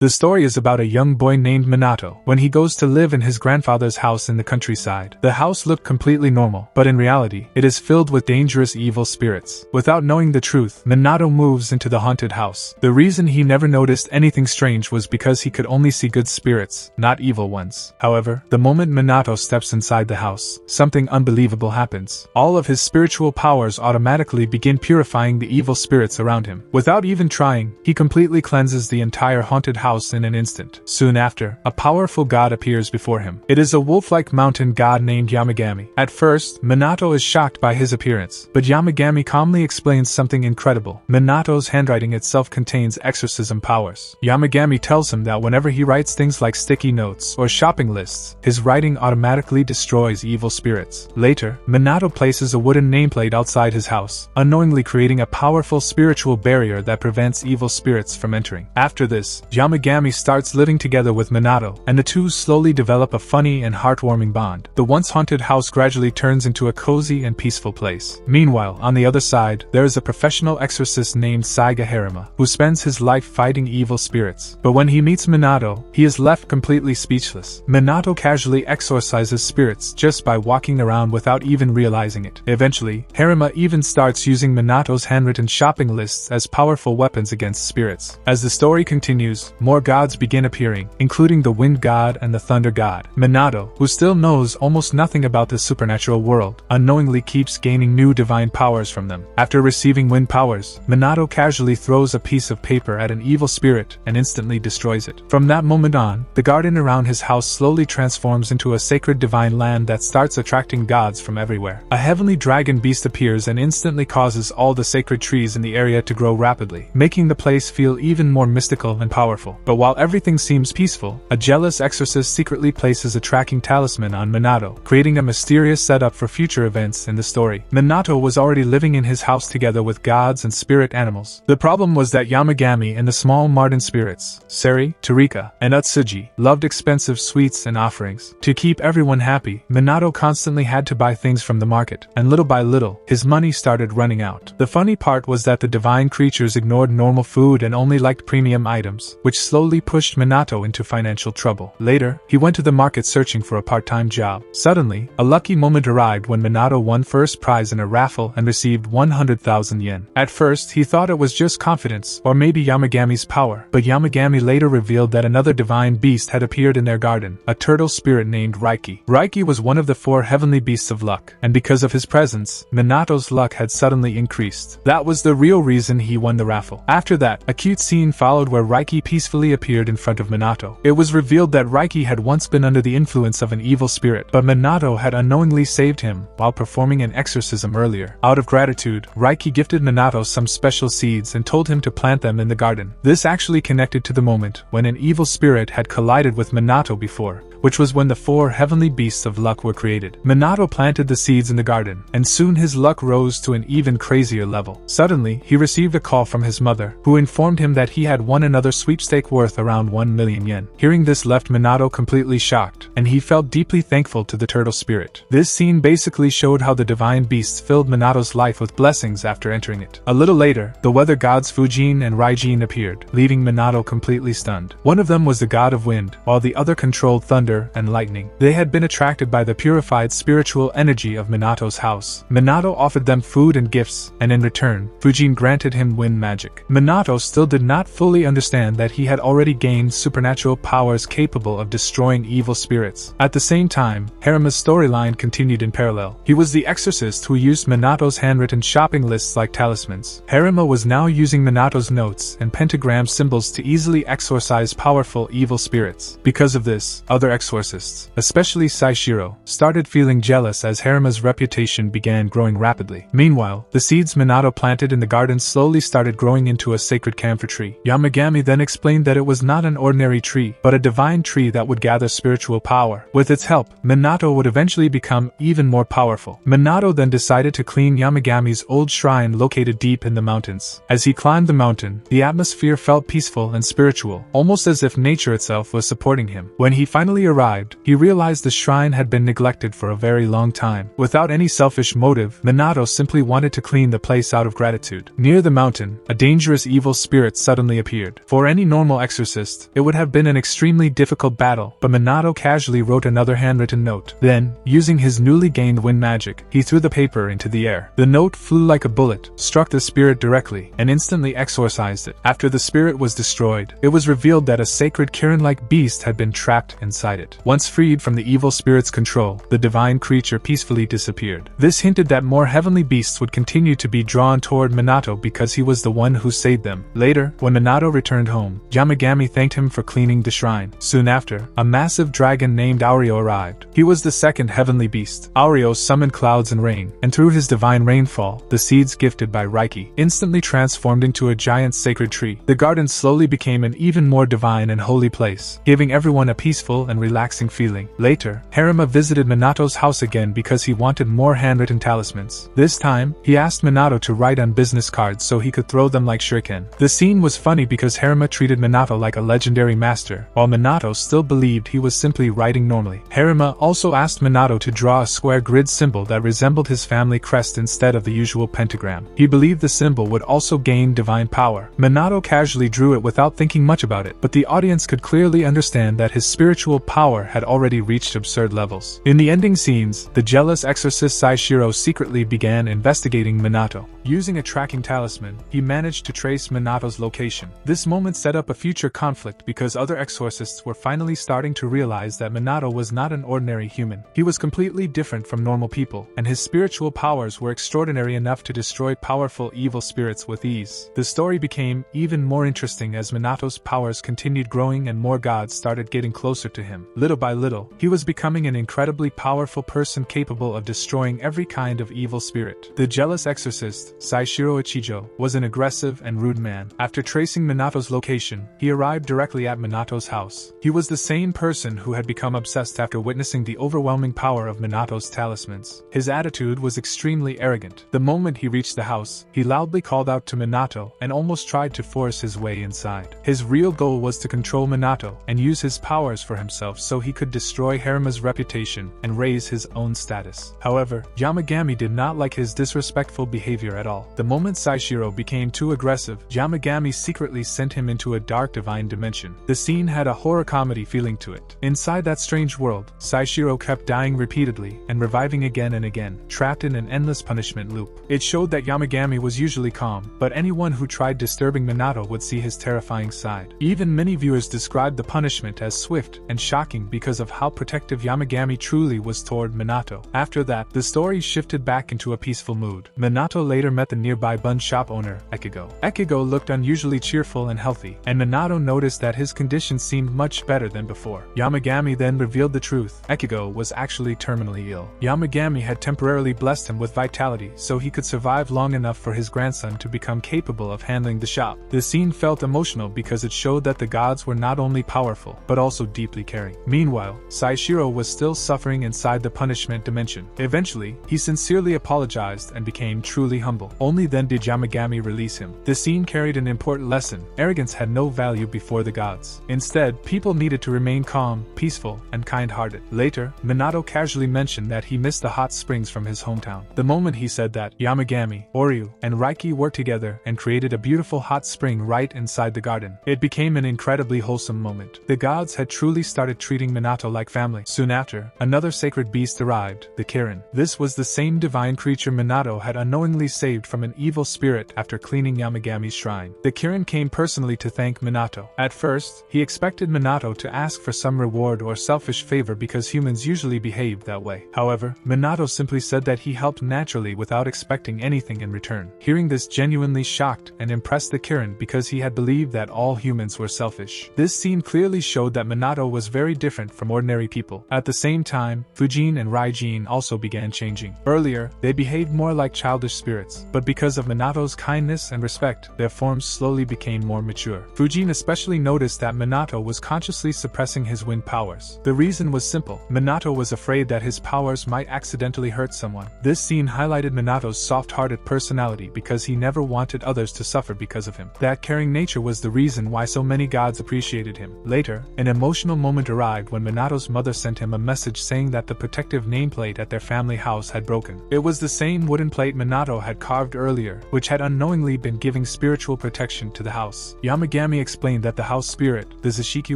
The story is about a young boy named Minato when he goes to live in his grandfather's house in the countryside. The house looked completely normal, but in reality, it is filled with dangerous evil spirits. Without knowing the truth, Minato moves into the haunted house. The reason he never noticed anything strange was because he could only see good spirits, not evil ones. However, the moment Minato steps inside the house, something unbelievable happens. All of his spiritual powers automatically begin purifying the evil spirits around him. Without even trying, he completely cleanses the entire haunted house in an instant. Soon after, a powerful god appears before him. It is a wolf-like mountain god named Yamagami. At first, Minato is shocked by his appearance, but Yamagami calmly explains something incredible. Minato's handwriting itself contains exorcism powers. Yamagami tells him that whenever he writes things like sticky notes or shopping lists, his writing automatically destroys evil spirits. Later, Minato places a wooden nameplate outside his house, unknowingly creating a powerful spiritual barrier that prevents evil spirits from entering. After this, Yamagami starts living together with Minato, and the two slowly develop a funny and heartwarming bond. The once haunted house gradually turns into a cozy and peaceful place. Meanwhile, on the other side, there is a professional exorcist named Saiga Harima, who spends his life fighting evil spirits. But when he meets Minato, he is left completely speechless. Minato casually exorcises spirits just by walking around without even realizing it. Eventually, Harima even starts using Minato's handwritten shopping lists as powerful weapons against spirits. As the story continues, more gods begin appearing, including the wind god and the thunder god. Minato, who still knows almost nothing about the supernatural world, unknowingly keeps gaining new divine powers from them. After receiving wind powers, Minato casually throws a piece of paper at an evil spirit and instantly destroys it. From that moment on, the garden around his house slowly transforms into a sacred divine land that starts attracting gods from everywhere. A heavenly dragon beast appears and instantly causes all the sacred trees in the area to grow rapidly, making the place feel even more mystical and powerful. But while everything seems peaceful, a jealous exorcist secretly places a tracking talisman on Minato, creating a mysterious setup for future events in the story. Minato was already living in his house together with gods and spirit animals. The problem was that Yamagami and the small Martin spirits, Seri, Tarika, and Utsuji, loved expensive sweets and offerings. To keep everyone happy, Minato constantly had to buy things from the market, and little by little, his money started running out. The funny part was that the divine creatures ignored normal food and only liked premium items, which slowly pushed Minato into financial trouble. Later, he went to the market searching for a part-time job. Suddenly, a lucky moment arrived when Minato won first prize in a raffle and received 100,000 yen. At first, he thought it was just confidence, or maybe Yamagami's power, but Yamagami later revealed that another divine beast had appeared in their garden, a turtle spirit named Raiki. Raiki was one of the 4 heavenly beasts of luck, and because of his presence, Minato's luck had suddenly increased. That was the real reason he won the raffle. After that, a cute scene followed where Raiki peacefully appeared in front of Minato. It was revealed that Raiki had once been under the influence of an evil spirit, but Minato had unknowingly saved him while performing an exorcism earlier. Out of gratitude, Raiki gifted Minato some special seeds and told him to plant them in the garden. This actually connected to the moment when an evil spirit had collided with Minato before, which was when the 4 heavenly beasts of luck were created. Minato planted the seeds in the garden, and soon his luck rose to an even crazier level. Suddenly, he received a call from his mother, who informed him that he had won another sweepstake worth around 1 million yen. Hearing this left Minato completely shocked, and he felt deeply thankful to the turtle spirit. This scene basically showed how the divine beasts filled Minato's life with blessings after entering it. A little later, the weather gods Fujin and Raijin appeared, leaving Minato completely stunned. One of them was the god of wind, while the other controlled thunder and lightning. They had been attracted by the purified spiritual energy of Minato's house. Minato offered them food and gifts, and in return, Fujin granted him wind magic. Minato still did not fully understand that he had already gained supernatural powers capable of destroying evil spirits. At the same time, Harima's storyline continued in parallel. He was the exorcist who used Minato's handwritten shopping lists like talismans. Harima was now using Minato's notes and pentagram symbols to easily exorcise powerful evil spirits. Because of this, other exorcists, especially Saishiro, started feeling jealous as Harima's reputation began growing rapidly. Meanwhile, the seeds Minato planted in the garden slowly started growing into a sacred camphor tree. Yamagami then explained that it was not an ordinary tree, but a divine tree that would gather spiritual power. With its help, Minato would eventually become even more powerful. Minato then decided to clean Yamagami's old shrine located deep in the mountains. As he climbed the mountain, the atmosphere felt peaceful and spiritual, almost as if nature itself was supporting him. When he finally arrived, he realized the shrine had been neglected for a very long time. Without any selfish motive, Minato simply wanted to clean the place out of gratitude. Near the mountain, a dangerous evil spirit suddenly appeared. For any normal exorcist, it would have been an extremely difficult battle, but Minato casually wrote another handwritten note. Then, using his newly gained wind magic, he threw the paper into the air. The note flew like a bullet, struck the spirit directly, and instantly exorcised it. After the spirit was destroyed, it was revealed that a sacred Kirin-like beast had been trapped inside it. Once freed from the evil spirit's control, the divine creature peacefully disappeared. This hinted that more heavenly beasts would continue to be drawn toward Minato because he was the one who saved them. Later, when Minato returned home, Yamagami thanked him for cleaning the shrine. Soon after, a massive dragon named Aureo arrived. He was the second heavenly beast. Aureo summoned clouds and rain, and through his divine rainfall, the seeds gifted by Raiki instantly transformed into a giant sacred tree. The garden slowly became an even more divine and holy place, giving everyone a peaceful and relaxing feeling. Later, Harima visited Minato's house again because he wanted more handwritten talismans. This time, he asked Minato to write on business cards so he could throw them like shuriken. The scene was funny because Harima treated Minato like a legendary master, while Minato still believed he was simply writing normally. Harima also asked Minato to draw a square grid symbol that resembled his family crest instead of the usual pentagram. He believed the symbol would also gain divine power. Minato casually drew it without thinking much about it, but the audience could clearly understand that his spiritual power had already reached absurd levels. In the ending scenes, the jealous exorcist Saishiro secretly began investigating Minato. Using a tracking talisman, he managed to trace Minato's location. This moment set up a future conflict because other exorcists were finally starting to realize that Minato was not an ordinary human. He was completely different from normal people, and his spiritual powers were extraordinary enough to destroy powerful evil spirits with ease. The story became even more interesting as Minato's powers continued growing and more gods started getting closer to him. Little by little, he was becoming an incredibly powerful person capable of destroying every kind of evil spirit. The jealous exorcist, Saishiro Ichijo, was an aggressive and rude man. After tracing Minato's location, he arrived directly at Minato's house. He was the same person who had become obsessed after witnessing the overwhelming power of Minato's talismans. His attitude was extremely arrogant. The moment he reached the house, he loudly called out to Minato and almost tried to force his way inside. His real goal was to control Minato and use his powers for himself so he could destroy Harima's reputation and raise his own status. However, Yamagami did not like his disrespectful behavior at all. The moment Saishiro became too aggressive, Yamagami secretly sent him into a dark divine dimension. The scene had a horror comedy feeling to it. Inside that strange world, Saishiro kept dying repeatedly and reviving again and again, trapped in an endless punishment loop. It showed that Yamagami was usually calm, but anyone who tried disturbing Minato would see his terrifying side. Even many viewers described the punishment as swift and shocking because of how protective Yamagami truly was toward Minato. After that, the story shifted back into a peaceful mood. Minato later met the nearby bun shop owner, Ekigo. Ekigo looked unusually cheerful and healthy, and Minato noticed that his condition seemed much better than before. Yamagami then revealed the truth. Ekigo was actually terminally ill. Yamagami had temporarily blessed him with vitality so he could survive long enough for his grandson to become capable of handling the shop. The scene felt emotional because it showed that the gods were not only powerful, but also deeply caring. Meanwhile, Saishiro was still suffering inside the punishment dimension. Eventually, he sincerely apologized and became truly humble. Only then did Yamagami release him. The scene carried an important lesson. Arrogance had no value before the gods. Instead, people needed to remain calm, peaceful, and kind-hearted. Later, Minato casually mentioned that he missed the hot springs from his hometown. The moment he said that, Yamagami, Oryu, and Raiki worked together and created a beautiful hot spring right inside the garden. It became an incredibly wholesome moment. The gods had truly started treating Minato like family. Soon after, another sacred beast arrived, the Kirin. This was the same divine creature Minato had unknowingly saved from an evil spirit after cleaning Yamagami's shrine. The Kirin came personally to thank Minato. At first, he expected Minato to ask for some reward or selfish favor because humans usually behave that way. However, Minato simply said that he helped naturally without expecting anything in return. Hearing this genuinely shocked and impressed the Kirin because he had believed that all humans were selfish. This scene clearly showed that Minato was very different from ordinary people. At the same time, Fujin and Raijin also began changing. Earlier, they behaved more like childish spirits, once, but because of Minato's kindness and respect, their forms slowly became more mature. Fujin especially noticed that Minato was consciously suppressing his wind powers. The reason was simple. Minato was afraid that his powers might accidentally hurt someone. This scene highlighted Minato's soft-hearted personality because he never wanted others to suffer because of him. That caring nature was the reason why so many gods appreciated him. Later, an emotional moment arrived when Minato's mother sent him a message saying that the protective nameplate at their family house had broken. It was the same wooden plate Minato had carved earlier, which had unknowingly been giving spiritual protection to the house. Yamagami explained that the house spirit, the Zashiki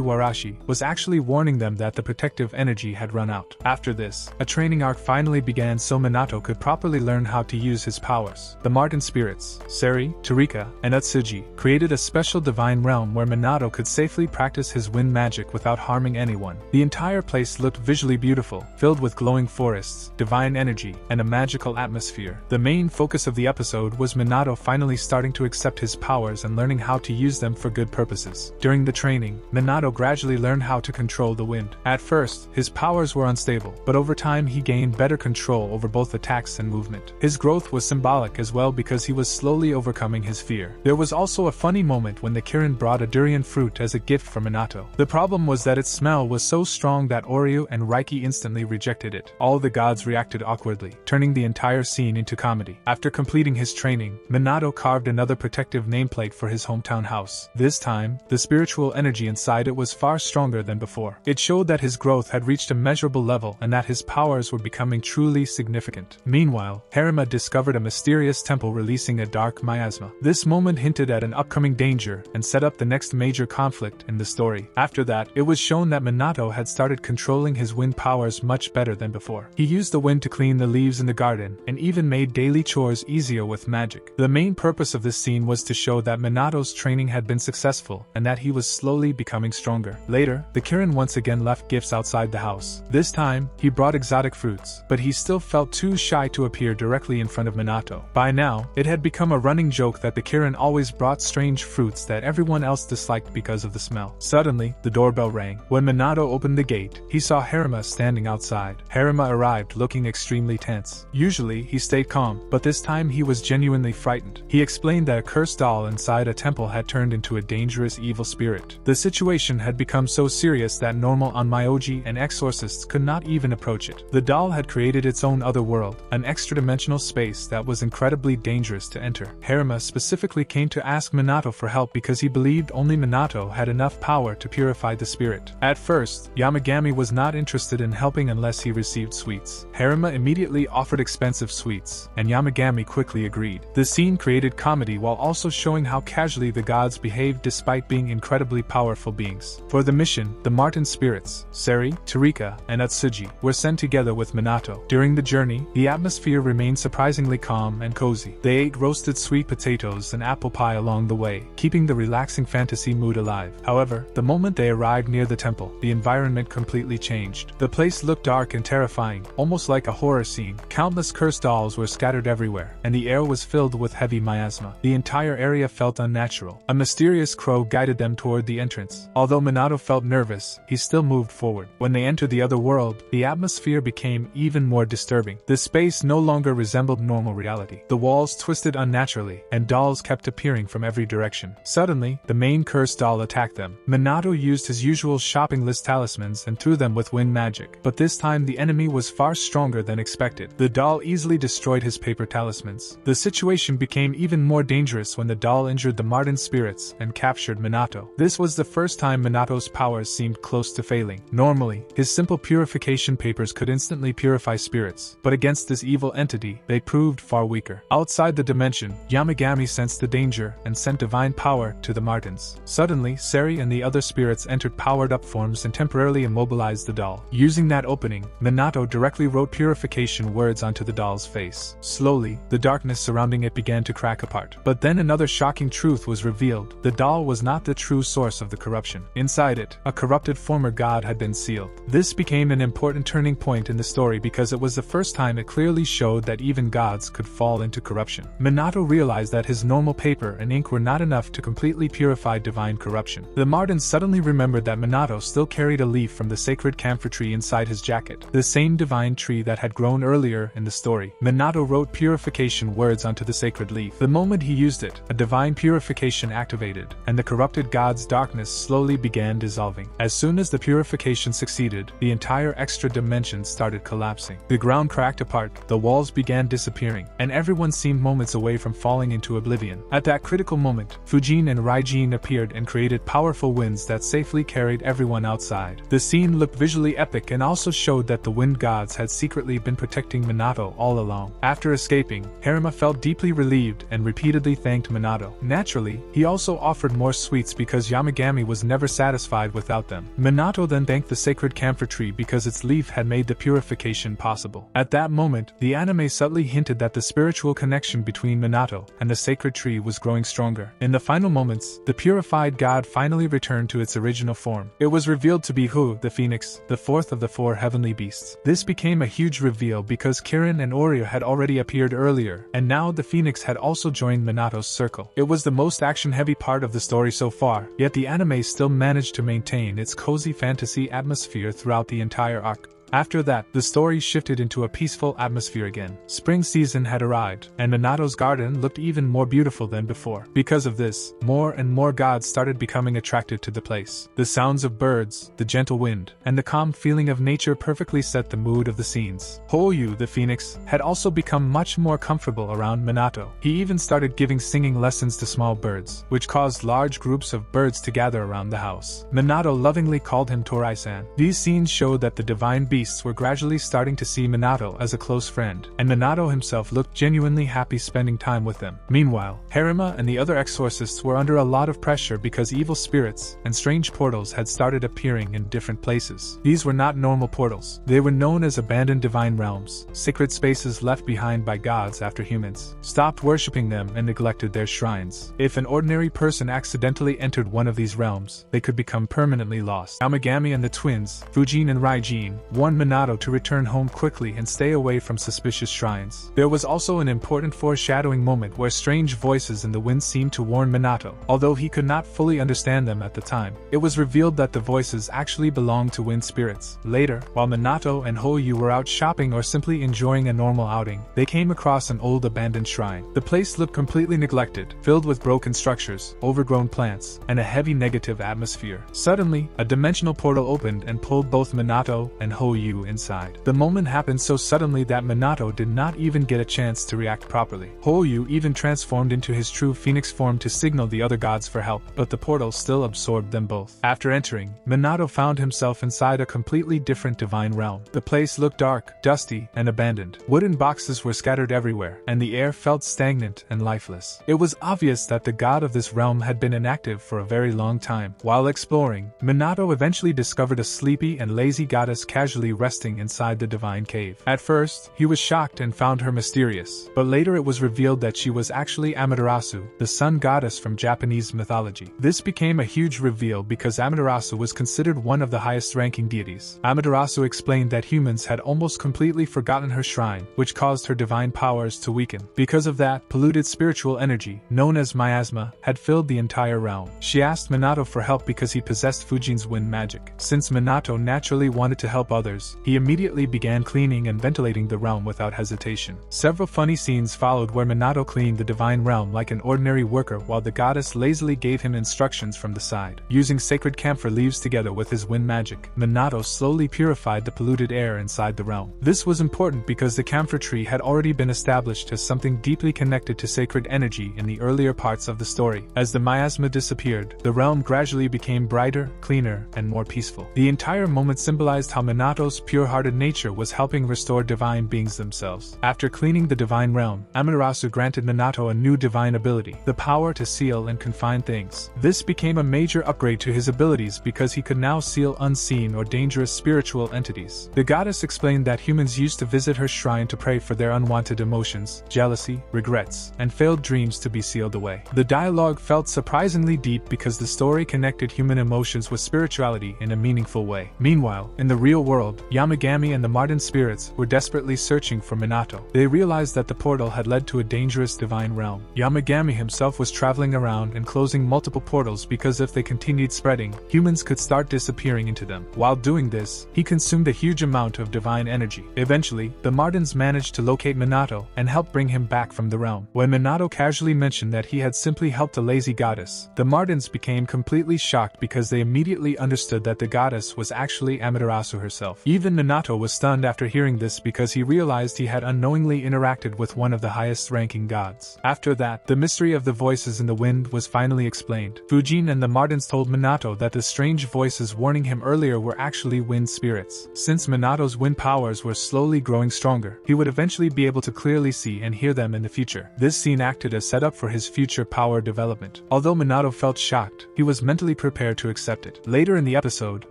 Warashi, was actually warning them that the protective energy had run out. After this, a training arc finally began so Minato could properly learn how to use his powers. The Martin spirits, Seri, Tarika, and Utsuji, created a special divine realm where Minato could safely practice his wind magic without harming anyone. The entire place looked visually beautiful, filled with glowing forests, divine energy, and a magical atmosphere. The main focus of the episode was Minato finally starting to accept his powers and learning how to use them for good purposes. During the training, Minato gradually learned how to control the wind. At first, his powers were unstable, but over time he gained better control over both attacks and movement. His growth was symbolic as well because he was slowly overcoming his fear. There was also a funny moment when the Kirin brought a durian fruit as a gift for Minato. The problem was that its smell was so strong that Oryu and Raiki instantly rejected it. All the gods reacted awkwardly, turning the entire scene into comedy. After completing his training, Minato carved another protective nameplate for his hometown house. This time, the spiritual energy inside it was far stronger than before. It showed that his growth had reached a measurable level and that his powers were becoming truly significant. Meanwhile, Harima discovered a mysterious temple releasing a dark miasma. This moment hinted at an upcoming danger and set up the next major conflict in the story. After that, it was shown that Minato had started controlling his wind powers much better than before. He used the wind to clean the leaves in the garden and even made daily chores easier with magic. The main purpose of this scene was to show that Minato's training had been successful and that he was slowly becoming stronger. Later, the Kirin once again left gifts outside the house. This time, he brought exotic fruits, but he still felt too shy to appear directly in front of Minato. By now, it had become a running joke that the Kirin always brought strange fruits that everyone else disliked because of the smell. Suddenly, the doorbell rang. When Minato opened the gate, he saw Harima standing outside. Harima arrived looking extremely tense. Usually, he stayed calm, but this time he was genuinely frightened. He explained that a cursed doll inside a temple had turned into a dangerous evil spirit. The situation had become so serious that normal onmyoji and exorcists could not even approach it. The doll had created its own other world, an extra-dimensional space that was incredibly dangerous to enter. Harima specifically came to ask Minato for help because he believed only Minato had enough power to purify the spirit. At first, Yamagami was not interested in helping unless he received sweets. Harima immediately offered expensive sweets, and Yamagami quickly agreed. The scene created comedy while also showing how casually the gods behaved despite being incredibly powerful beings. For the mission, the Martin spirits, Seri, Tarika, and Utsuji, were sent together with Minato. During the journey, the atmosphere remained surprisingly calm and cozy. They ate roasted sweet potatoes and apple pie along the way, keeping the relaxing fantasy mood alive. However, the moment they arrived near the temple, the environment completely changed. The place looked dark and terrifying, almost like a horror scene. Countless cursed dolls were scattered everywhere, and the air was filled with heavy miasma. The entire area felt unnatural. A mysterious crow guided them toward the entrance. Although Minato felt nervous, he still moved forward. When they entered the other world, the atmosphere became even more disturbing. The space no longer resembled normal reality. The walls twisted unnaturally, and dolls kept appearing from every direction. Suddenly, the main cursed doll attacked them. Minato used his usual shopping list talismans and threw them with wind magic, but this time the enemy was far stronger than expected. The doll easily destroyed his paper talismans. The situation became even more dangerous when the doll injured the Martin spirits and captured Minato. This was the first time Minato's powers seemed close to failing. Normally, his simple purification papers could instantly purify spirits, but against this evil entity, they proved far weaker. Outside the dimension, Yamagami sensed the danger and sent divine power to the Martins. Suddenly, Seri and the other spirits entered powered-up forms and temporarily immobilized the doll. Using that opening, Minato directly wrote purification words onto the doll's face. Slowly, the darkness surrounding it began to crack apart. But then another shocking truth was revealed. The doll was not the true source of the corruption. Inside it, a corrupted former god had been sealed. This became an important turning point in the story because it was the first time it clearly showed that even gods could fall into corruption. Minato realized that his normal paper and ink were not enough to completely purify divine corruption. The Martins suddenly remembered that Minato still carried a leaf from the sacred camphor tree inside his jacket, the same divine tree that had grown earlier in the story. Minato wrote purification purification words onto the sacred leaf. The moment he used it, a divine purification activated, and the corrupted god's darkness slowly began dissolving. As soon as the purification succeeded, the entire extra dimension started collapsing. The ground cracked apart, the walls began disappearing, and everyone seemed moments away from falling into oblivion. At that critical moment, Fujin and Raijin appeared and created powerful winds that safely carried everyone outside. The scene looked visually epic and also showed that the wind gods had secretly been protecting Minato all along. After escaping, Harima felt deeply relieved and repeatedly thanked Minato. Naturally, he also offered more sweets because Yamagami was never satisfied without them. Minato then thanked the sacred camphor tree because its leaf had made the purification possible. At that moment, the anime subtly hinted that the spiritual connection between Minato and the sacred tree was growing stronger. In the final moments, the purified god finally returned to its original form. It was revealed to be Hu, the phoenix, the fourth of the four heavenly beasts. This became a huge reveal because Kirin and Oreo had already appeared earlier, and now the phoenix had also joined Minato's circle. It was the most action-heavy part of the story so far, yet the anime still managed to maintain its cozy fantasy atmosphere throughout the entire arc. After that, the story shifted into a peaceful atmosphere again. Spring season had arrived, and Minato's garden looked even more beautiful than before. Because of this, more and more gods started becoming attracted to the place. The sounds of birds, the gentle wind, and the calm feeling of nature perfectly set the mood of the scenes. Hoyu, the phoenix, had also become much more comfortable around Minato. He even started giving singing lessons to small birds, which caused large groups of birds to gather around the house. Minato lovingly called him Torai-san. These scenes showed that the divine beasts were gradually starting to see Minato as a close friend, and Minato himself looked genuinely happy spending time with them. Meanwhile, Harima and the other exorcists were under a lot of pressure because evil spirits and strange portals had started appearing in different places. These were not normal portals. They were known as abandoned divine realms, sacred spaces left behind by gods after humans stopped worshipping them and neglected their shrines. If an ordinary person accidentally entered one of these realms, they could become permanently lost. Yamagami and the twins, Fujin and Raijin, warned Minato to return home quickly and stay away from suspicious shrines. There was also an important foreshadowing moment where strange voices in the wind seemed to warn Minato, although he could not fully understand them at the time. It was revealed that the voices actually belonged to wind spirits. Later, while Minato and Hoyu were out shopping or simply enjoying a normal outing, they came across an old abandoned shrine. The place looked completely neglected, filled with broken structures, overgrown plants, and a heavy negative atmosphere. Suddenly, a dimensional portal opened and pulled both Minato and Hoyu inside. The moment happened so suddenly that Minato did not even get a chance to react properly. Hoyu even transformed into his true phoenix form to signal the other gods for help, but the portal still absorbed them both. After entering, Minato found himself inside a completely different divine realm. The place looked dark, dusty, and abandoned. Wooden boxes were scattered everywhere, and the air felt stagnant and lifeless. It was obvious that the god of this realm had been inactive for a very long time. While exploring, Minato eventually discovered a sleepy and lazy goddess casually resting inside the divine cave. At first, he was shocked and found her mysterious, but later it was revealed that she was actually Amaterasu, the sun goddess from Japanese mythology. This became a huge reveal because Amaterasu was considered one of the highest-ranking deities. Amaterasu explained that humans had almost completely forgotten her shrine, which caused her divine powers to weaken. Because of that, polluted spiritual energy, known as miasma, had filled the entire realm. She asked Minato for help because he possessed Fujin's wind magic. Since Minato naturally wanted to help others, he immediately began cleaning and ventilating the realm without hesitation. Several funny scenes followed where Minato cleaned the divine realm like an ordinary worker while the goddess lazily gave him instructions from the side. Using sacred camphor leaves together with his wind magic, Minato slowly purified the polluted air inside the realm. This was important because the camphor tree had already been established as something deeply connected to sacred energy in the earlier parts of the story. As the miasma disappeared, the realm gradually became brighter, cleaner, and more peaceful. The entire moment symbolized how Minato's pure-hearted nature was helping restore divine beings themselves. After cleaning the divine realm, Amaterasu granted Minato a new divine ability, the power to seal and confine things. This became a major upgrade to his abilities because he could now seal unseen or dangerous spiritual entities. The goddess explained that humans used to visit her shrine to pray for their unwanted emotions, jealousy, regrets, and failed dreams to be sealed away. The dialogue felt surprisingly deep because the story connected human emotions with spirituality in a meaningful way. Meanwhile, in the real world, world, Yamagami and the Marten spirits were desperately searching for Minato. They realized that the portal had led to a dangerous divine realm. Yamagami himself was traveling around and closing multiple portals because if they continued spreading, humans could start disappearing into them. While doing this, he consumed a huge amount of divine energy. Eventually, the Martens managed to locate Minato and help bring him back from the realm. When Minato casually mentioned that he had simply helped a lazy goddess, the Martens became completely shocked because they immediately understood that the goddess was actually Amaterasu herself. Even Minato was stunned after hearing this because he realized he had unknowingly interacted with one of the highest-ranking gods. After that, the mystery of the voices in the wind was finally explained. Fujin and the Martens told Minato that the strange voices warning him earlier were actually wind spirits. Since Minato's wind powers were slowly growing stronger, he would eventually be able to clearly see and hear them in the future. This scene acted as setup for his future power development. Although Minato felt shocked, he was mentally prepared to accept it. Later in the episode,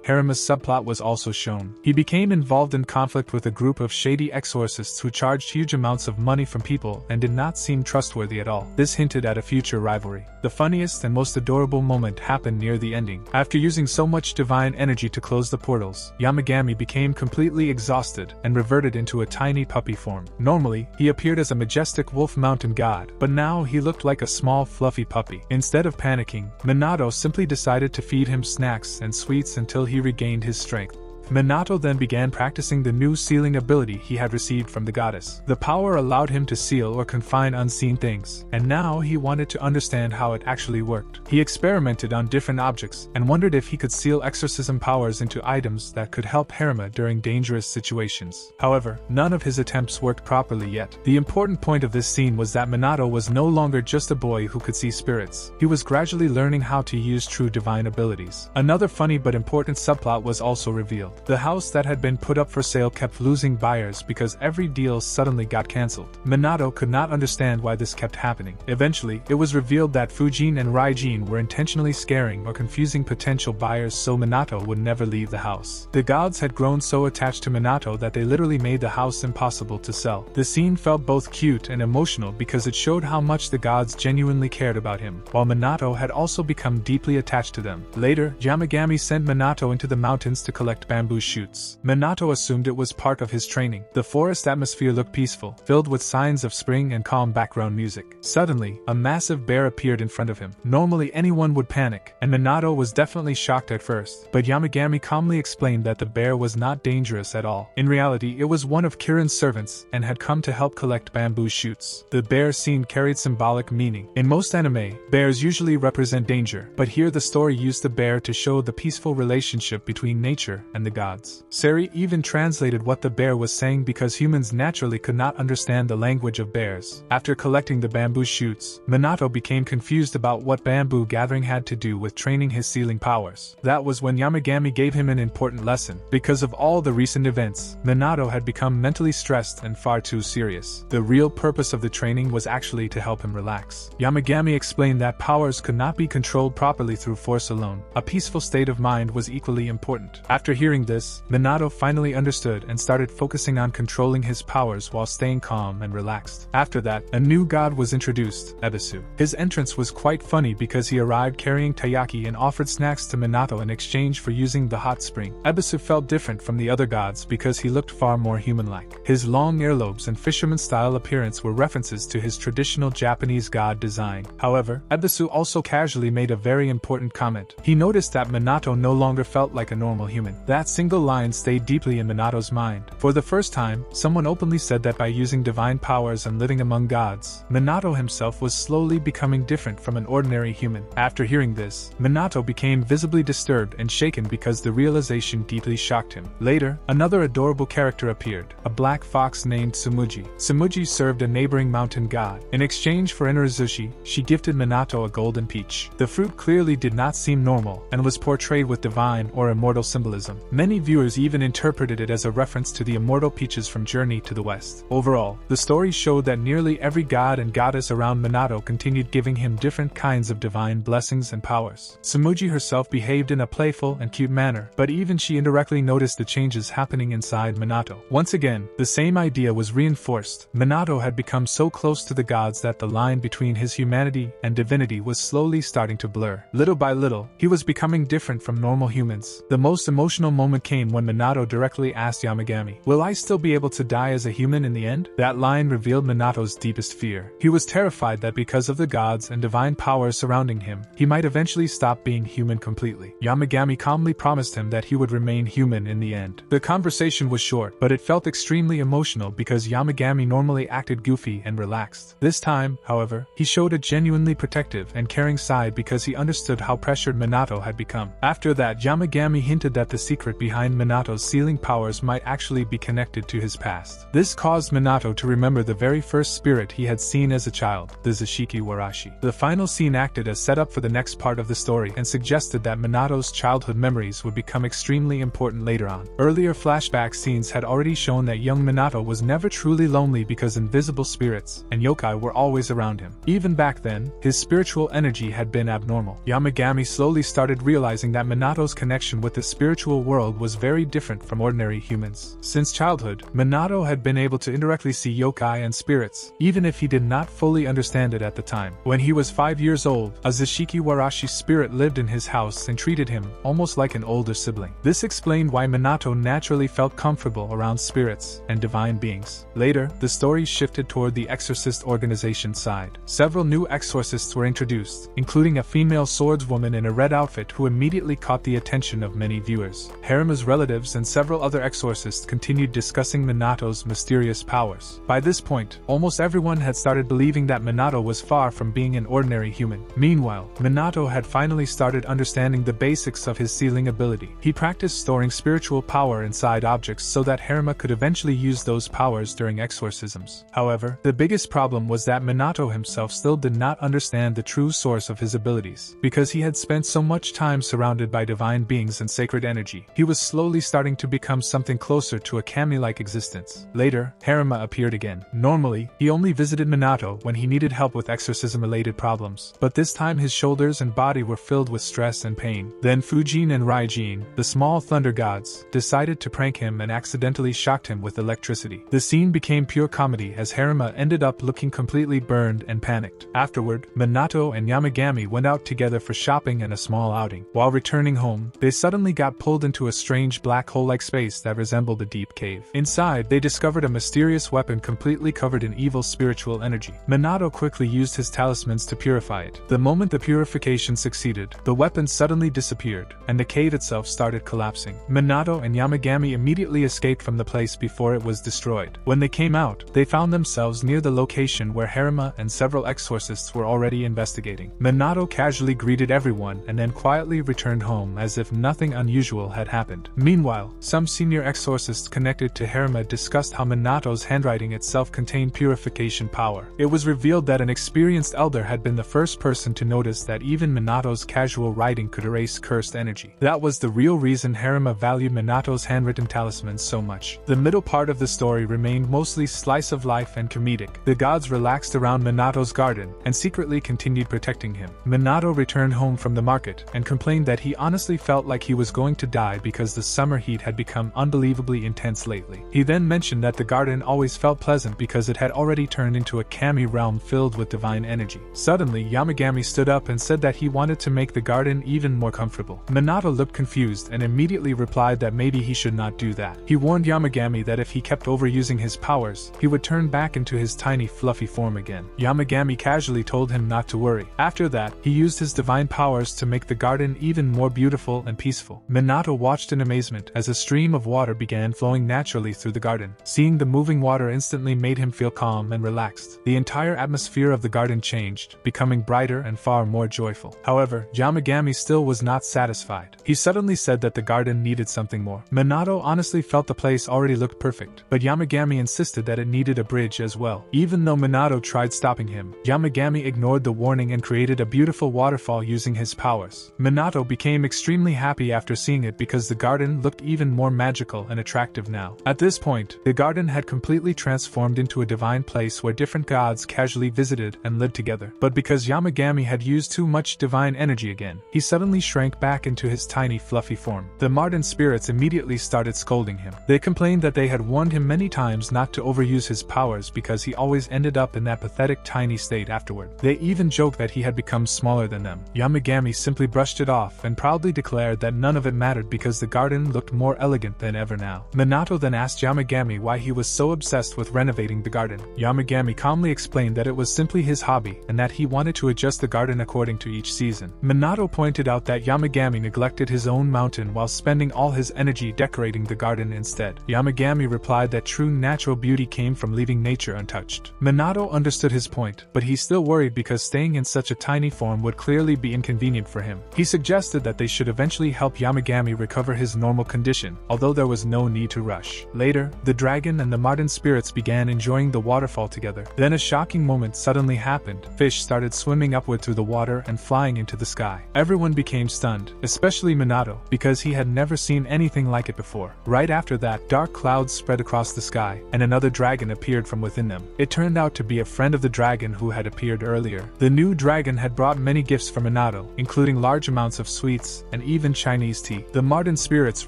Harema's subplot was also shown. He became involved in conflict with a group of shady exorcists who charged huge amounts of money from people and did not seem trustworthy at all. This hinted at a future rivalry. The funniest and most adorable moment happened near the ending. After using so much divine energy to close the portals, Yamagami became completely exhausted and reverted into a tiny puppy form. Normally, he appeared as a majestic wolf mountain god, but now he looked like a small fluffy puppy. Instead of panicking, Minato simply decided to feed him snacks and sweets until he regained his strength. Minato then began practicing the new sealing ability he had received from the goddess. The power allowed him to seal or confine unseen things, and now he wanted to understand how it actually worked. He experimented on different objects, and wondered if he could seal exorcism powers into items that could help Harema during dangerous situations. However, none of his attempts worked properly yet. The important point of this scene was that Minato was no longer just a boy who could see spirits. He was gradually learning how to use true divine abilities. Another funny but important subplot was also revealed. The house that had been put up for sale kept losing buyers because every deal suddenly got cancelled. Minato could not understand why this kept happening. Eventually, it was revealed that Fujin and Raijin were intentionally scaring or confusing potential buyers so Minato would never leave the house. The gods had grown so attached to Minato that they literally made the house impossible to sell. The scene felt both cute and emotional because it showed how much the gods genuinely cared about him, while Minato had also become deeply attached to them. Later, Yamagami sent Minato into the mountains to collect bamboo shoots. Minato assumed it was part of his training. The forest atmosphere looked peaceful, filled with signs of spring and calm background music. Suddenly, a massive bear appeared in front of him. Normally anyone would panic, and Minato was definitely shocked at first, but Yamagami calmly explained that the bear was not dangerous at all. In reality, it was one of Kirin's servants and had come to help collect bamboo shoots. The bear scene carried symbolic meaning. In most anime, bears usually represent danger, but here the story used the bear to show the peaceful relationship between nature and the gods. Seri even translated what the bear was saying because humans naturally could not understand the language of bears. After collecting the bamboo shoots, Minato became confused about what bamboo gathering had to do with training his sealing powers. That was when Yamagami gave him an important lesson. Because of all the recent events, Minato had become mentally stressed and far too serious. The real purpose of the training was actually to help him relax. Yamagami explained that powers could not be controlled properly through force alone. A peaceful state of mind was equally important. After hearing this, Minato finally understood and started focusing on controlling his powers while staying calm and relaxed. After that, a new god was introduced, Ebisu. His entrance was quite funny because he arrived carrying taiyaki and offered snacks to Minato in exchange for using the hot spring. Ebisu felt different from the other gods because he looked far more human-like. His long earlobes and fisherman-style appearance were references to his traditional Japanese god design. However, Ebisu also casually made a very important comment. He noticed that Minato no longer felt like a normal human. That single line stayed deeply in Minato's mind. For the first time, someone openly said that by using divine powers and living among gods, Minato himself was slowly becoming different from an ordinary human. After hearing this, Minato became visibly disturbed and shaken because the realization deeply shocked him. Later, another adorable character appeared, a black fox named Sumuji. Sumuji served a neighboring mountain god. In exchange for Inarizushi, she gifted Minato a golden peach. The fruit clearly did not seem normal and was portrayed with divine or immortal symbolism. Many viewers even interpreted it as a reference to the immortal peaches from Journey to the West. Overall, the story showed that nearly every god and goddess around Minato continued giving him different kinds of divine blessings and powers. Sumuji herself behaved in a playful and cute manner, but even she indirectly noticed the changes happening inside Minato. Once again, the same idea was reinforced. Minato had become so close to the gods that the line between his humanity and divinity was slowly starting to blur. Little by little, he was becoming different from normal humans. The most emotional moment moment came when Minato directly asked Yamagami, "Will I still be able to die as a human in the end?" That line revealed Minato's deepest fear. He was terrified that because of the gods and divine powers surrounding him, he might eventually stop being human completely. Yamagami calmly promised him that he would remain human in the end. The conversation was short, but it felt extremely emotional because Yamagami normally acted goofy and relaxed. This time, however, he showed a genuinely protective and caring side because he understood how pressured Minato had become. After that, Yamagami hinted that the secret behind Minato's sealing powers might actually be connected to his past. This caused Minato to remember the very first spirit he had seen as a child, the Zashiki Warashi. The final scene acted as setup for the next part of the story and suggested that Minato's childhood memories would become extremely important later on. Earlier flashback scenes had already shown that young Minato was never truly lonely because invisible spirits and yokai were always around him. Even back then, his spiritual energy had been abnormal. Yamagami slowly started realizing that Minato's connection with the spiritual world was very different from ordinary humans. Since childhood, Minato had been able to indirectly see yokai and spirits, even if he did not fully understand it at the time. When he was 5 years old, a Zashiki Warashi spirit lived in his house and treated him almost like an older sibling. This explained why Minato naturally felt comfortable around spirits and divine beings. Later, the story shifted toward the exorcist organization side. Several new exorcists were introduced, including a female swordswoman in a red outfit who immediately caught the attention of many viewers. Harema's relatives and several other exorcists continued discussing Minato's mysterious powers. By this point, almost everyone had started believing that Minato was far from being an ordinary human. Meanwhile, Minato had finally started understanding the basics of his sealing ability. He practiced storing spiritual power inside objects so that Harema could eventually use those powers during exorcisms. However, the biggest problem was that Minato himself still did not understand the true source of his abilities. Because he had spent so much time surrounded by divine beings and sacred energy, he was slowly starting to become something closer to a kami-like existence. Later, Harema appeared again. Normally, he only visited Minato when he needed help with exorcism-related problems, but this time his shoulders and body were filled with stress and pain. Then Fujin and Raijin, the small thunder gods, decided to prank him and accidentally shocked him with electricity. The scene became pure comedy as Harema ended up looking completely burned and panicked. Afterward, Minato and Yamagami went out together for shopping and a small outing. While returning home, they suddenly got pulled into a strange black hole-like space that resembled a deep cave. Inside, they discovered a mysterious weapon completely covered in evil spiritual energy. Minato quickly used his talismans to purify it. The moment the purification succeeded, the weapon suddenly disappeared, and the cave itself started collapsing. Minato and Yamagami immediately escaped from the place before it was destroyed. When they came out, they found themselves near the location where Harema and several exorcists were already investigating. Minato casually greeted everyone and then quietly returned home as if nothing unusual had happened. Meanwhile, some senior exorcists connected to Harema discussed how Minato's handwriting itself contained purification power. It was revealed that an experienced elder had been the first person to notice that even Minato's casual writing could erase cursed energy. That was the real reason Harema valued Minato's handwritten talismans so much. The middle part of the story remained mostly slice of life and comedic. The gods relaxed around Minato's garden and secretly continued protecting him. Minato returned home from the market and complained that he honestly felt like he was going to die because the summer heat had become unbelievably intense lately. He then mentioned that the garden always felt pleasant because it had already turned into a kami realm filled with divine energy. Suddenly, Yamagami stood up and said that he wanted to make the garden even more comfortable. Minato looked confused and immediately replied that maybe he should not do that. He warned Yamagami that if he kept overusing his powers, he would turn back into his tiny fluffy form again. Yamagami casually told him not to worry. After that, he used his divine powers to make the garden even more beautiful and peaceful. Minato watched in amazement as a stream of water began flowing naturally through the garden. Seeing the moving water instantly made him feel calm and relaxed. The entire atmosphere of the garden changed, becoming brighter and far more joyful. However, Yamagami still was not satisfied. He suddenly said that the garden needed something more. Minato honestly felt the place already looked perfect, but Yamagami insisted that it needed a bridge as well. Even though Minato tried stopping him, Yamagami ignored the warning and created a beautiful waterfall using his powers. Minato became extremely happy after seeing it because the garden looked even more magical and attractive now. At this point, the garden had completely transformed into a divine place where different gods casually visited and lived together. But because Yamagami had used too much divine energy again, he suddenly shrank back into his tiny fluffy form. The Marden spirits immediately started scolding him. They complained that they had warned him many times not to overuse his powers because he always ended up in that pathetic tiny state afterward. They even joked that he had become smaller than them. Yamagami simply brushed it off and proudly declared that none of it mattered because because the garden looked more elegant than ever now. Minato then asked Yamagami why he was so obsessed with renovating the garden. Yamagami calmly explained that it was simply his hobby and that he wanted to adjust the garden according to each season. Minato pointed out that Yamagami neglected his own mountain while spending all his energy decorating the garden instead. Yamagami replied that true natural beauty came from leaving nature untouched. Minato understood his point, but he still worried because staying in such a tiny form would clearly be inconvenient for him. He suggested that they should eventually help Yamagami recover his normal condition, although there was no need to rush. Later, the dragon and the Marten spirits began enjoying the waterfall together. Then a shocking moment suddenly happened. Fish started swimming upward through the water and flying into the sky. Everyone became stunned, especially Minato, because he had never seen anything like it before. Right after that, dark clouds spread across the sky, and another dragon appeared from within them. It turned out to be a friend of the dragon who had appeared earlier. The new dragon had brought many gifts for Minato, including large amounts of sweets and even Chinese tea. The Marten spirits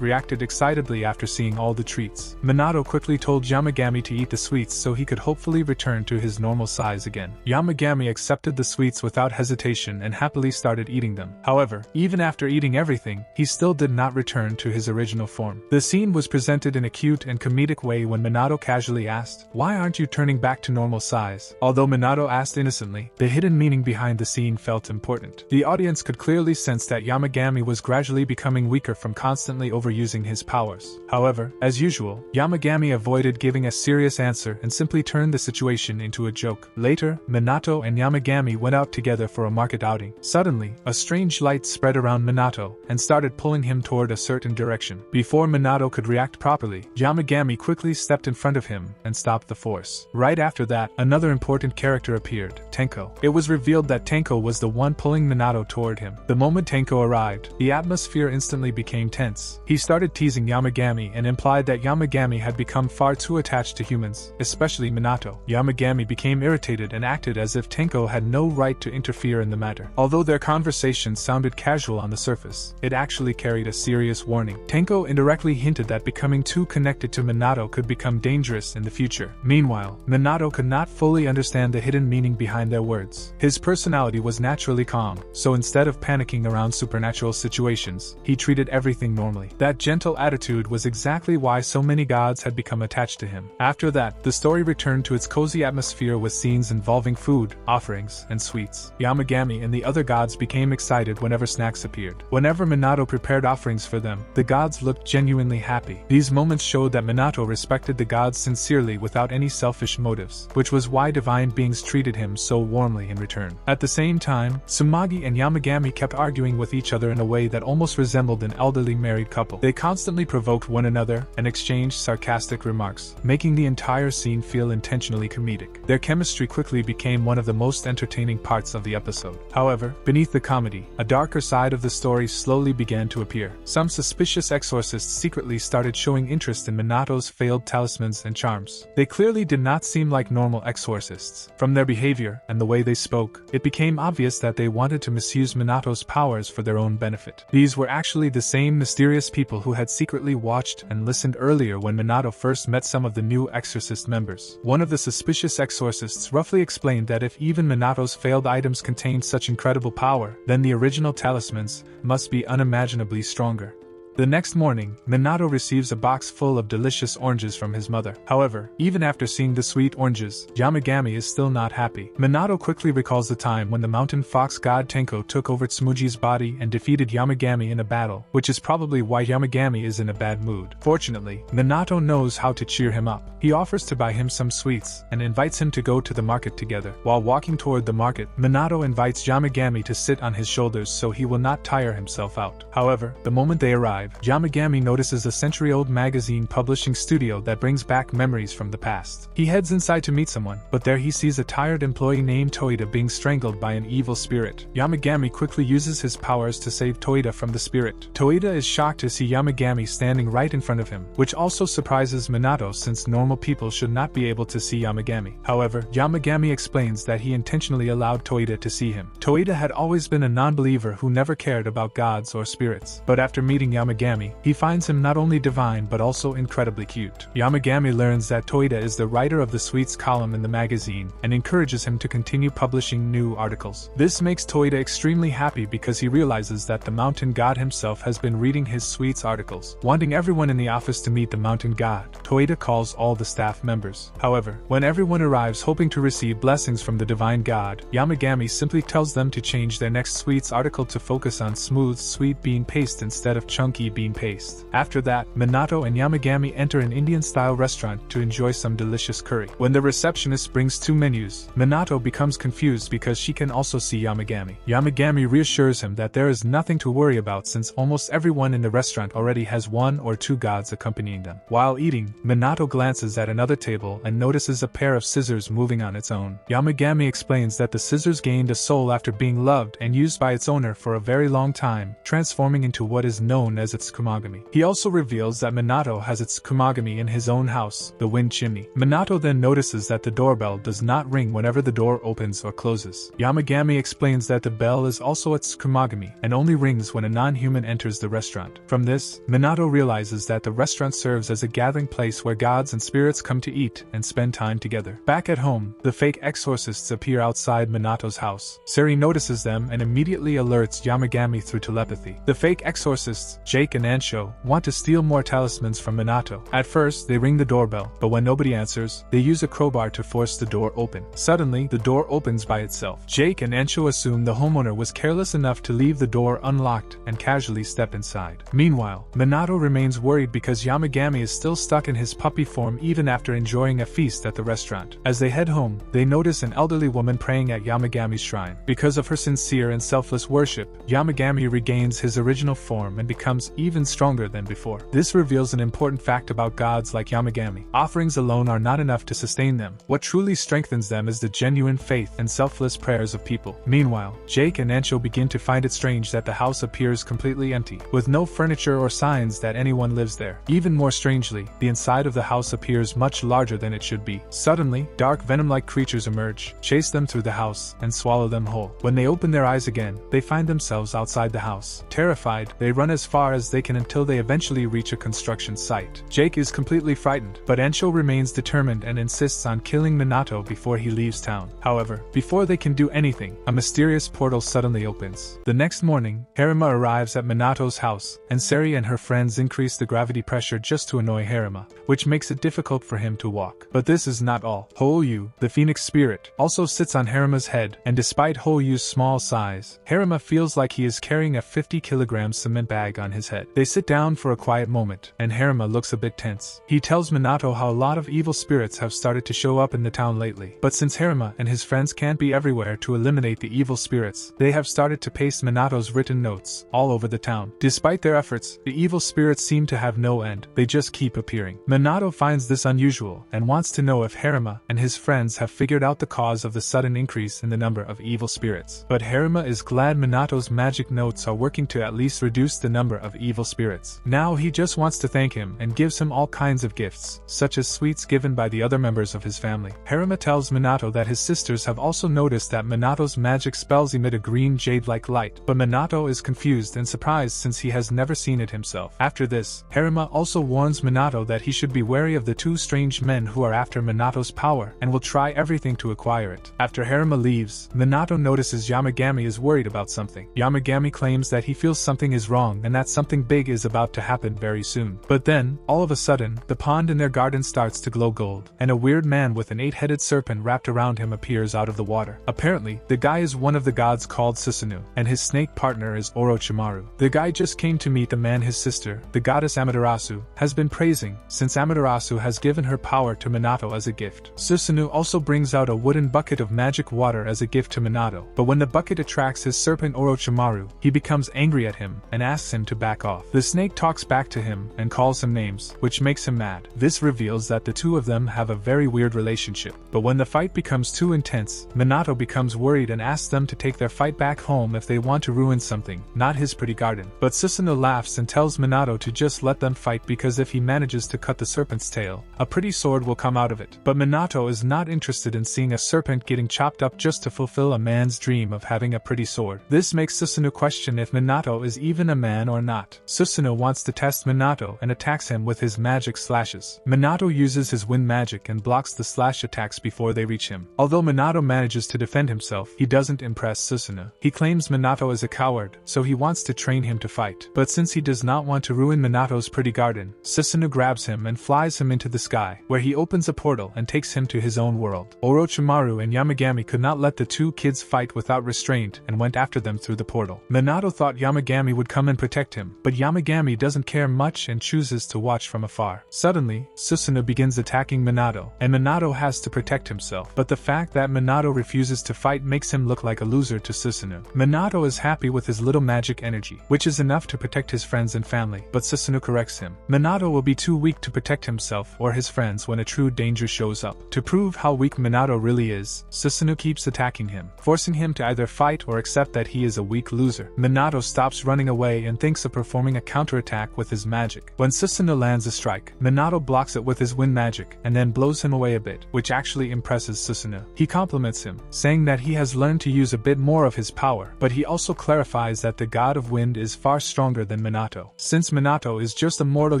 reacted excitedly after seeing all the treats. Minato quickly told Yamagami to eat the sweets so he could hopefully return to his normal size again. Yamagami accepted the sweets without hesitation and happily started eating them. However, even after eating everything, he still did not return to his original form. The scene was presented in a cute and comedic way when Minato casually asked, "Why aren't you turning back to normal size?" Although Minato asked innocently, the hidden meaning behind the scene felt important. The audience could clearly sense that Yamagami was gradually becoming weaker from constantly overusing his powers. However, as usual, Yamagami avoided giving a serious answer and simply turned the situation into a joke. Later, Minato and Yamagami went out together for a market outing. Suddenly, a strange light spread around Minato and started pulling him toward a certain direction. Before Minato could react properly, Yamagami quickly stepped in front of him and stopped the force. Right after that, another important character appeared, Tenko. It was revealed that Tenko was the one pulling Minato toward him. The moment Tenko arrived, the atmosphere instantly became tense. He started teasing Yamagami and implied that Yamagami had become far too attached to humans, especially Minato. Yamagami became irritated and acted as if Tenko had no right to interfere in the matter. Although their conversation sounded casual on the surface, it actually carried a serious warning. Tenko indirectly hinted that becoming too connected to Minato could become dangerous in the future. Meanwhile, Minato could not fully understand the hidden meaning behind their words. His personality was naturally calm, so instead of panicking around supernatural situations, he treated everything normally. That gentle attitude was exactly why so many gods had become attached to him. After that, the story returned to its cozy atmosphere with scenes involving food, offerings, and sweets. Yamagami and the other gods became excited whenever snacks appeared. Whenever Minato prepared offerings for them, the gods looked genuinely happy. These moments showed that Minato respected the gods sincerely without any selfish motives, which was why divine beings treated him so warmly in return. At the same time, Tsunade and Yamagami kept arguing with each other in a way that almost resembled an elderly married couple. They constantly provoked one another and exchanged sarcastic remarks, making the entire scene feel intentionally comedic. Their chemistry quickly became one of the most entertaining parts of the episode. However, beneath the comedy, a darker side of the story slowly began to appear. Some suspicious exorcists secretly started showing interest in Minato's failed talismans and charms. They clearly did not seem like normal exorcists. From their behavior and the way they spoke, it became obvious that they wanted to misuse Minato's powers for their own benefit. These were actually the same mysterious people who had secretly watched and listened earlier when Minato first met some of the new exorcist members. One of the suspicious exorcists roughly explained that if even Minato's failed items contained such incredible power, then the original talismans must be unimaginably stronger. The next morning, Minato receives a box full of delicious oranges from his mother. However, even after seeing the sweet oranges, Yamagami is still not happy. Minato quickly recalls the time when the mountain fox god Tenko took over Tsurugi's body and defeated Yamagami in a battle, which is probably why Yamagami is in a bad mood. Fortunately, Minato knows how to cheer him up. He offers to buy him some sweets and invites him to go to the market together. While walking toward the market, Minato invites Yamagami to sit on his shoulders so he will not tire himself out. However, the moment they arrive, Yamagami notices a century-old magazine publishing studio that brings back memories from the past. He heads inside to meet someone, but there he sees a tired employee named Toida being strangled by an evil spirit. Yamagami quickly uses his powers to save Toida from the spirit. Toida is shocked to see Yamagami standing right in front of him, which also surprises Minato since normal people should not be able to see Yamagami. However, Yamagami explains that he intentionally allowed Toida to see him. Toida had always been a non-believer who never cared about gods or spirits, but after meeting Yamagami, Yamagami, he finds him not only divine but also incredibly cute. Yamagami learns that Toida is the writer of the sweets column in the magazine and encourages him to continue publishing new articles. This makes Toida extremely happy because he realizes that the mountain god himself has been reading his sweets articles. Wanting everyone in the office to meet the mountain god, Toida calls all the staff members. However, when everyone arrives hoping to receive blessings from the divine god, Yamagami simply tells them to change their next sweets article to focus on smooth, sweet bean paste instead of chunky bean paste. After that, Minato and Yamagami enter an Indian-style restaurant to enjoy some delicious curry. When the receptionist brings 2 menus, Minato becomes confused because she can also see Yamagami. Yamagami reassures him that there is nothing to worry about since almost everyone in the restaurant already has 1 or 2 gods accompanying them. While eating, Minato glances at another table and notices a pair of scissors moving on its own. Yamagami explains that the scissors gained a soul after being loved and used by its owner for a very long time, transforming into what is known as its Kumagami. He also reveals that Minato has its Kumagami in his own house, the wind chimney. Minato then notices that the doorbell does not ring whenever the door opens or closes. Yamagami explains that the bell is also its Kumagami and only rings when a non-human enters the restaurant. From this, Minato realizes that the restaurant serves as a gathering place where gods and spirits come to eat and spend time together. Back at home, the fake exorcists appear outside Minato's house. Seri notices them and immediately alerts Yamagami through telepathy. The fake exorcists, Jake and Ansho, want to steal more talismans from Minato. At first, they ring the doorbell, but when nobody answers, they use a crowbar to force the door open. Suddenly, the door opens by itself. Jake and Ansho assume the homeowner was careless enough to leave the door unlocked and casually step inside. Meanwhile, Minato remains worried because Yamagami is still stuck in his puppy form even after enjoying a feast at the restaurant. As they head home, they notice an elderly woman praying at Yamagami's shrine. Because of her sincere and selfless worship, Yamagami regains his original form and becomes even stronger than before. This reveals an important fact about gods like Yamagami. Offerings alone are not enough to sustain them. What truly strengthens them is the genuine faith and selfless prayers of people. Meanwhile, Jake and Ansho begin to find it strange that the house appears completely empty, with no furniture or signs that anyone lives there. Even more strangely, the inside of the house appears much larger than it should be. Suddenly, dark venom-like creatures emerge, chase them through the house, and swallow them whole. When they open their eyes again, they find themselves outside the house. Terrified, they run as far as they can until they eventually reach a construction site. Jake is completely frightened, but Ansho remains determined and insists on killing Minato before he leaves town. However, before they can do anything, a mysterious portal suddenly opens. The next morning, Harima arrives at Minato's house, and Seri and her friends increase the gravity pressure just to annoy Harima, which makes it difficult for him to walk. But this is not all. Hoyu, the phoenix spirit, also sits on Harima's head, and despite Hoyu's small size, Harima feels like he is carrying a 50-kilogram cement bag on his head. They sit down for a quiet moment, and Harima looks a bit tense. He tells Minato how a lot of evil spirits have started to show up in the town lately. But since Harima and his friends can't be everywhere to eliminate the evil spirits, they have started to paste Minato's written notes all over the town. Despite their efforts, the evil spirits seem to have no end. They just keep appearing. Minato finds this unusual and wants to know if Harima and his friends have figured out the cause of the sudden increase in the number of evil spirits. But Harima is glad Minato's magic notes are working to at least reduce the number of evil spirits. Now he just wants to thank him and gives him all kinds of gifts, such as sweets given by the other members of his family. Harima tells Minato that his sisters have also noticed that Minato's magic spells emit a green jade-like light, but Minato is confused and surprised since he has never seen it himself. After this, Harima also warns Minato that he should be wary of the 2 strange men who are after Minato's power and will try everything to acquire it. After Harima leaves, Minato notices Yamagami is worried about something. Yamagami claims that he feels something is wrong and that something big is about to happen very soon. But then, all of a sudden, the pond in their garden starts to glow gold, and a weird man with an 8-headed serpent wrapped around him appears out of the water. Apparently, the guy is one of the gods called Susanoo, and his snake partner is Orochimaru. The guy just came to meet the man his sister, the goddess Amaterasu, has been praising, since Amaterasu has given her power to Minato as a gift. Susanoo also brings out a wooden bucket of magic water as a gift to Minato, but when the bucket attracts his serpent Orochimaru, he becomes angry at him and asks him to back off. The snake talks back to him and calls him names, which makes him mad. This reveals that the 2 of them have a very weird relationship. But when the fight becomes too intense, Minato becomes worried and asks them to take their fight back home if they want to ruin something, not his pretty garden. But Susanoo laughs and tells Minato to just let them fight because if he manages to cut the serpent's tail, a pretty sword will come out of it. But Minato is not interested in seeing a serpent getting chopped up just to fulfill a man's dream of having a pretty sword. This makes Susanoo question if Minato is even a man or not. Susanoo wants to test Minato and attacks him with his magic slashes. Minato uses his wind magic and blocks the slash attacks before they reach him. Although Minato manages to defend himself, he doesn't impress Susanoo. He claims Minato is a coward, so he wants to train him to fight. But since he does not want to ruin Minato's pretty garden, Susanoo grabs him and flies him into the sky, where he opens a portal and takes him to his own world. Orochimaru and Yamagami could not let the two kids fight without restraint and went after them through the portal. Minato thought Yamagami would come and protect him, but Yamagami doesn't care much and chooses to watch from afar. Suddenly, Susanoo begins attacking Minato, and Minato has to protect himself. But the fact that Minato refuses to fight makes him look like a loser to Susanoo. Minato is happy with his little magic energy, which is enough to protect his friends and family, but Susanoo corrects him. Minato will be too weak to protect himself or his friends when a true danger shows up. To prove how weak Minato really is, Susanoo keeps attacking him, forcing him to either fight or accept that he is a weak loser. Minato stops running away and thinks of performing a counterattack with his magic. When Susanoo lands a strike, Minato blocks it with his wind magic and then blows him away a bit, which actually impresses Susanoo. He compliments him, saying that he has learned to use a bit more of his power, but he also clarifies that the god of wind is far stronger than Minato. Since Minato is just a mortal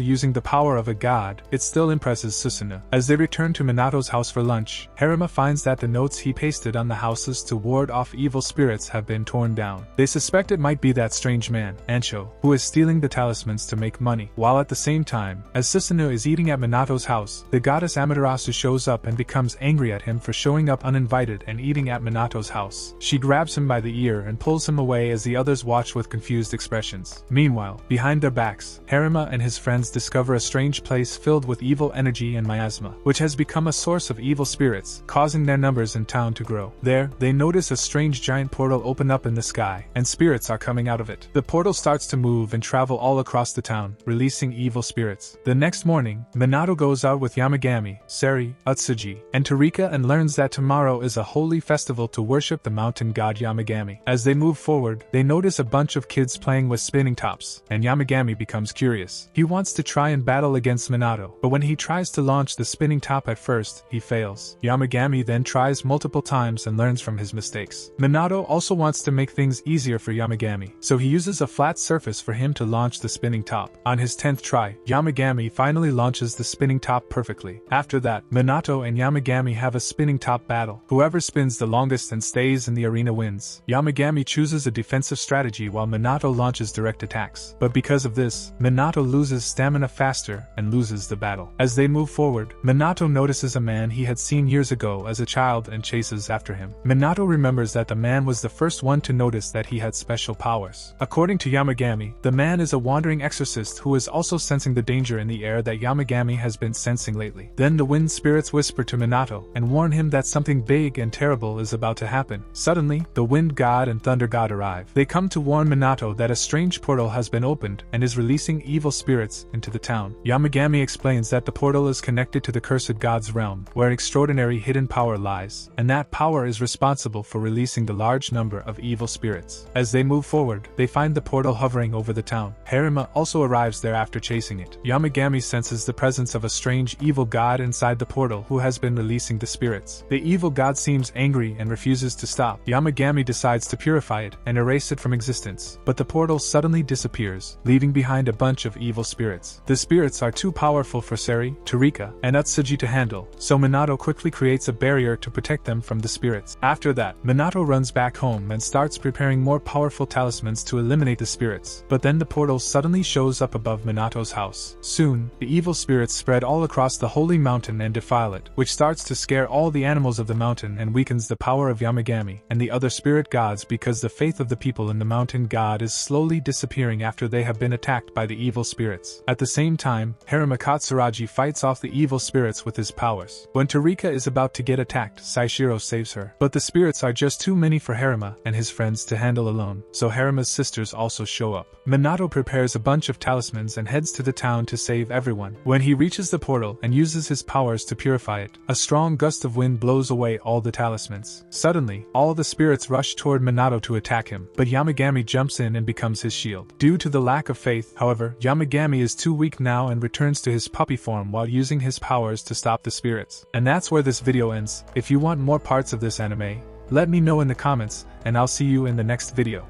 using the power of a god, it still impresses Susanoo. As they return to Minato's house for lunch, Harima finds that the notes he pasted on the houses to ward off evil spirits have been torn down. They suspect it might be that strange man, Ancho, who is stealing the talismans to make money. While at the same time, as Susanoo is eating at Minato's house, the goddess Amaterasu shows up and becomes angry at him for showing up uninvited and eating at Minato's house. She grabs him by the ear and pulls him away as the others watch with confused expressions. Meanwhile, behind their backs, Harima and his friends discover a strange place filled with evil energy and miasma, which has become a source of evil spirits, causing their numbers in town to grow. There, they notice a strange giant portal open up in the sky, and spirits are coming out of it. The portal starts to move and travel all across the town, releasing evil spirits. The next morning, Minato goes out with Yamagami, Seri, Utsuji, and Torika and learns that tomorrow is a holy festival to worship the mountain god Yamagami. As they move forward, they notice a bunch of kids playing with spinning tops, and Yamagami becomes curious. He wants to try and battle against Minato, but when he tries to launch the spinning top at first, he fails. Yamagami then tries multiple times and learns from his mistakes. Minato also wants to make things easier for Yamagami, so he uses a flat surface for him to launch the spinning top. On his 10th try, Yamagami finally launches the spinning top perfectly. After that, Minato and Yamagami have a spinning top battle. Whoever spins the longest and stays in the arena wins. Yamagami chooses a defensive strategy while Minato launches direct attacks. But because of this, Minato loses stamina faster and loses the battle. As they move forward, Minato notices a man he had seen years ago as a child and chases after him. Minato remembers that the man was the first one to notice that he had special powers. According to Yamagami, the man is a wandering exorcist who is also sensing the danger in the air that Yamagami has been sensing lately. Then the wind spirits whisper to Minato and warn him that something big and terrible is about to happen. Suddenly, the wind god and thunder god arrive. They come to warn Minato that a strange portal has been opened and is releasing evil spirits into the town. Yamagami explains that the portal is connected to the cursed god's realm, where extraordinary hidden power lies, and that power is responsible for releasing the large number of evil spirits. As they move forward, they find the portal hovering over the town. Harima also arrives there after chasing it. Yamagami senses the presence of a strange evil god inside the portal who has been releasing the spirits. The evil god seems angry and refuses to stop. Yamagami decides to purify it and erase it from existence, but the portal suddenly disappears, leaving behind a bunch of evil spirits. The spirits are too powerful for Seri, Torika, and Utsuji to handle, so Minato quickly creates a barrier to protect them from the spirits. After that, Minato runs back home and starts preparing more powerful talismans to eliminate the spirits, but then the portal suddenly shows up above Minato's house. Soon, the evil spirits spread all across the holy mountain and defile it, which starts to scare all the animals of the mountain and weakens the power of Yamagami and the other spirit gods because the faith of the people in the mountain god is slowly disappearing after they have been attacked by the evil spirits. At the same time, Harima Katsuragi fights off the evil spirits with his powers. When Torika is about to get attacked, Saishiro saves her, but the spirits are just too many for Harima and his friends to handle alone, so Harima's sisters also show up. Minato prepares a bunch of talismans and heads to the town to save everyone. When he reaches the portal and uses his powers to purify it, a strong gust of wind blows away all the talismans. Suddenly, all the spirits rush toward Minato to attack him, but Yamagami jumps in and becomes his shield. Due to the lack of faith, however, Yamagami is too weak now and returns returns to his puppy form while using his powers to stop the spirits. And that's where this video ends. If you want more parts of this anime, let me know in the comments, and I'll see you in the next video.